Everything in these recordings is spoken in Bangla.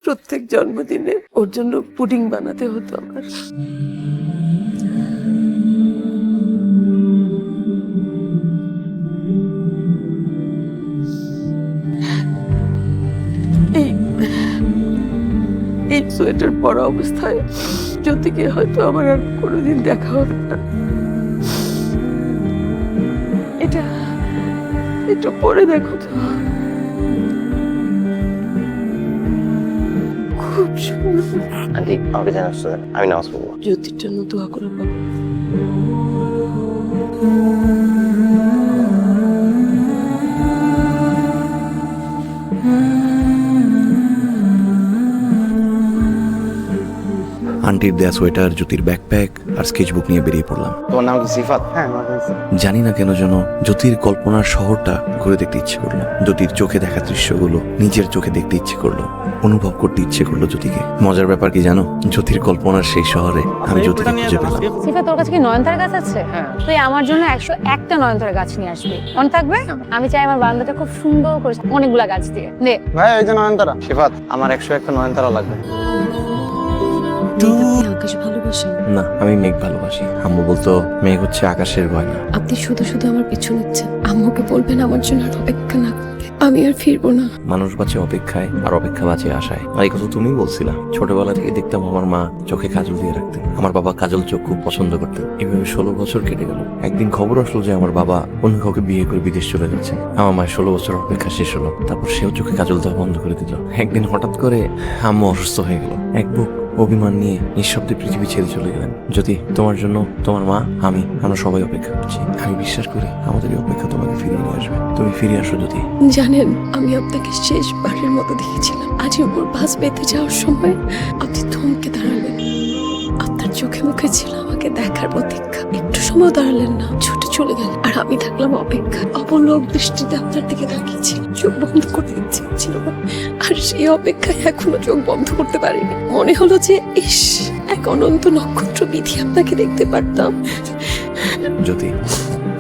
প্রত্যেক জন্মদিনে ওর জন্য পুডিং বানাতে হতো আমার। এই সোয়েটার পরা অবস্থায় জ্যোতিকে হয়তো আমার আর কোনোদিন দেখা হবে না। এটা একটু পরে দেখো তো, খুব সুন্দর। আন্টি আমাকে জানাচ্ছ, আমি নামাজ পড়বো। জ্যোতির জন্য দোয়া করে বাবা। আন্টির দেয়া সোয়েটার, জ্যোতির ব্যাকপ্যাক আর স্কেচবুক নিয়ে বেরিয়ে পড়লাম। তোমার নাম কি সিফাত? হ্যাঁ, জানি না কেন যেন জ্যোতির কল্পনার শহরটা ঘুরে দেখতে ইচ্ছে করলো। জ্যোতির চোখে দেখা দৃশ্যগুলো নিজের চোখে দেখতে ইচ্ছে করলো, অনুভব করতে ইচ্ছে করলো জ্যোতিকে। মজার ব্যাপার কি জানো, জ্যোতির কল্পনার সেই শহরে আমি জ্যোতিকে খুঁজে পেলাম। সিফা, তোর কাছে কি নয়নতারা গাছ আছে? তুই আমার জন্য 101টা নয়নতারা গাছ নিয়ে আসবি, মনে থাকবে? আমি চাই আমার বারান্দাটা খুব সুন্দর করে অনেকগুলা গাছ দিয়ে নে। ভাই ওই যে নয়নতারা। সিফাত, আমার 101টা নয়নতারা লাগবে। আকাশ ভালোবাসেন? না, আমি মেঘ ভালোবাসি। আম্মু বলতো মেঘ হচ্ছে আকাশের গয়না। আপনি শুধু শুধু আমার পিছু নিচ্ছেন। আম্মুকে বলবেন আমার জন্য আর অপেক্ষা না করতে। আমি আর ফিরবো না। মানুষ বাঁচে অপেক্ষায় আর অপেক্ষা বাঁচে আশায়। আর এই কথা তুমি বলছিলা। ছোটবেলা থেকে দেখতাম আমার মা চোখে কাজল দিয়ে রাখতেন, আমার বাবা কাজল চোখ খুব পছন্দ করতেন। এভাবে 16 বছর কেটে গেল। একদিন খবর আসলো যে আমার বাবা অন্য কাউকে বিয়ে করে বিদেশ চলে যাচ্ছে। আমার মায়ের 16 বছর অপেক্ষা শেষ হলো। তারপর সেও চোখে কাজল দেওয়া বন্ধ করে দিল। একদিন হঠাৎ করে আম্মু অসুস্থ হয়ে গেল। এক বুক অভিমান নিয়ে নিঃশব্দে পৃথিবী ছেড়ে চলে গেলেন। যদি তোমার জন্য তোমার মা, আমরা সবাই অপেক্ষা করছি। আমি বিশ্বাস করি আমাদের এই অপেক্ষা তোমাকে ফিরিয়ে নিয়ে আসবে। তুমি ফিরে আসো যদি। জানেন, আমি আপনাকে শেষবারের মতো দেখেছিলাম। আজ উপর বাস পেতে যাওয়ার সময় আপনি থমকে দাঁড়ালেন। আপনার চোখে মুখে ছিল আমাকে দেখার প্রতীক্ষা। একটু সময় দাঁড়ালেন না, ছুটে চলে গেলেন। আর আমি থাকলাম অপেক্ষা, অপলক দৃষ্টিতে আপনার দিকে তাকিয়েছি। চোখ বন্ধ করতে ইচ্ছে ছিল না, আর সেই অপেক্ষায় এখনো চোখ বন্ধ করতে পারিনি। মনে হলো যে ইস, এক অনন্ত নক্ষত্র বিধি আপনাকে দেখতে পারতাম। যদি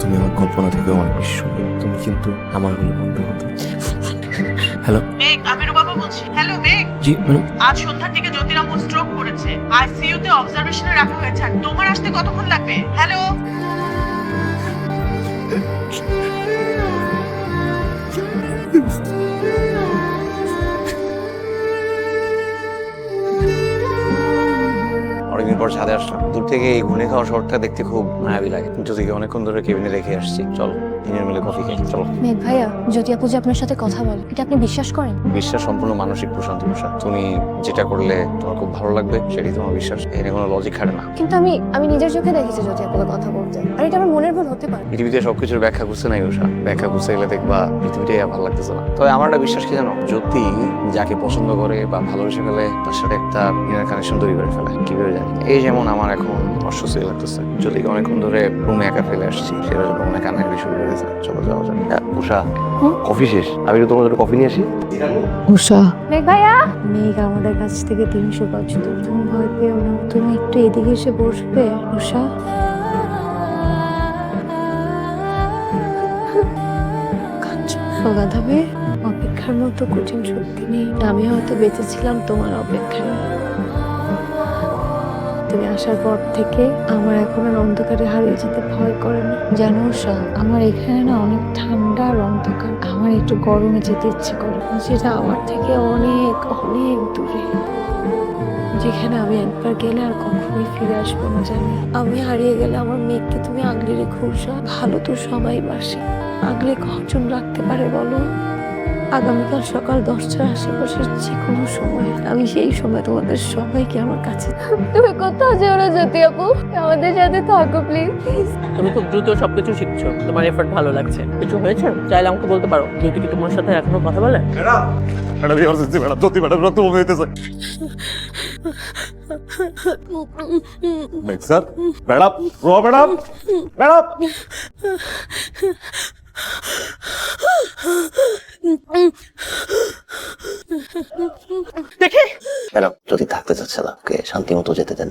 তুমি আমার কল্পনা থেকে অনেক বেশি সুন্দর, তুমি কিন্তু আমার হলে বন্ধু হতো। হ্যালো মেঘ, আমি রূপা বলছি। হ্যালো মেঘ, জি ম্যাডাম। আজ সন্ধ্যার দিকে জ্যোতির আম্মু স্ট্রোক করেছে। আইসিইউ তে অবজারভেশনে রাখা হয়েছে। আর তোমার আসতে কতক্ষণ লাগবে? হ্যালো। অনেকদিন পর ছাদে আসলাম। দূর থেকে এই ঘুনে খাওয়া শহরটা দেখতে খুব মায়াবী লাগে। জ্যোতিকে অনেকক্ষণ ধরে কেবিনে রেখে আসছি। চলো তিনজন মিলে কফি খাই, চলো। মেঘ ভাইয়া, জ্যোতি আপু যে আপনার সাথে কথা বলে, এটা আপনি বিশ্বাস করেন? বিশ্বাস সম্পূর্ণ মানসিক প্রশান্তি প্রসাদ। তুমি যেটা করলে তোমার খুব ভালো লাগবে সেটাই তোমার বিশ্বাস। এখানে কোনো লজিক খাটে না। কিন্তু আমি নিজের চোখে দেখেছি জ্যোতি আপুকে কথা বলতে। আর এটা আমার মনের ভুল হতে পারে। পৃথিবীতে সবকিছুর ব্যাখ্যা করছে নাই উষা। ব্যাখ্যা করতে গেলে দেখবা পৃথিবীটাই আর ভালো লাগতেছে না। তবে আমার একটা বিশ্বাস কি জানো, জ্যোতি যাকে পছন্দ করে বা ভালোবেসে ফেলে তার সাথে একটা ইনার কানেকশন তৈরি করে ফেলে। কিভাবে জানি? এই যেমন আমার এখন অস্বস্তি লাগতেছে। জ্যোতিকে অনেকক্ষণ ধরে রুমে একা ফেলে আসছি, সেটা জন্য অনেক কান্নাকাটি শুরু করেছে। চলো যাওয়া যাক। উষা, কফি শেষ, আমি তোমার জন্য কফি নিয়ে আসি। উষা, মেঘ ভাইয়া, মেঘ আমাদের কাছ থেকে 300 গজ দূর। তুমি ভয় পেও না, তুমি একটু এদিকে এসে বসবে। উষা, গাধাবে অপেক্ষার মতো কঠিন সত্যি নেই। আমি হয়তো বেঁচেছিলাম তোমার অপেক্ষায়। তুমি আসার পর থেকে আমার এখন আর অন্ধকারে হারিয়ে যেতে ভয় করে না। জানো উষা, আমার এখানে না অনেক ঠান্ডা আর অন্ধকার। আমার একটু গরমে যেতে ইচ্ছে করে, যেটা আমার থেকে অনেক অনেক দূরে, যেখানে আমি একবার গেলে আর কখনোই ফিরে আসবো না। জানি আমি হারিয়ে গেলে আমার মেয়েকে তুমি আগলে রেখো উষা। ভালো তো সবাই বাসে, আগলে কজন রাখতে পারে বলো? আগামীকাল সকাল 10টার আশেপাশের যে কোনো সময়, আমি সেই সময় তোমাদের সবাইকে আমার কাছে। তুমি কোথাও যেও না জ্যোতি আপু, আমাদের সাথে থাকো প্লিজ। তুমি খুব দ্রুত সবকিছু শিখছো। তোমার এফর্ট ভালো লাগছে। কিছু হয়েছে চাইলে আমাকে বলতে পারো। জ্যোতি কি তোমার সাথে এখনো কথা বলে? ম্যাডাম ইমার্জেন্সি ম্যাডাম, জ্যোতি ম্যাডাম রক্ত বমি হইতেছে। Sir, madam, madam, madam. Madam, যদি থাকতে চাচ্ছে না, ওকে শান্তি মতো যেতে দেন।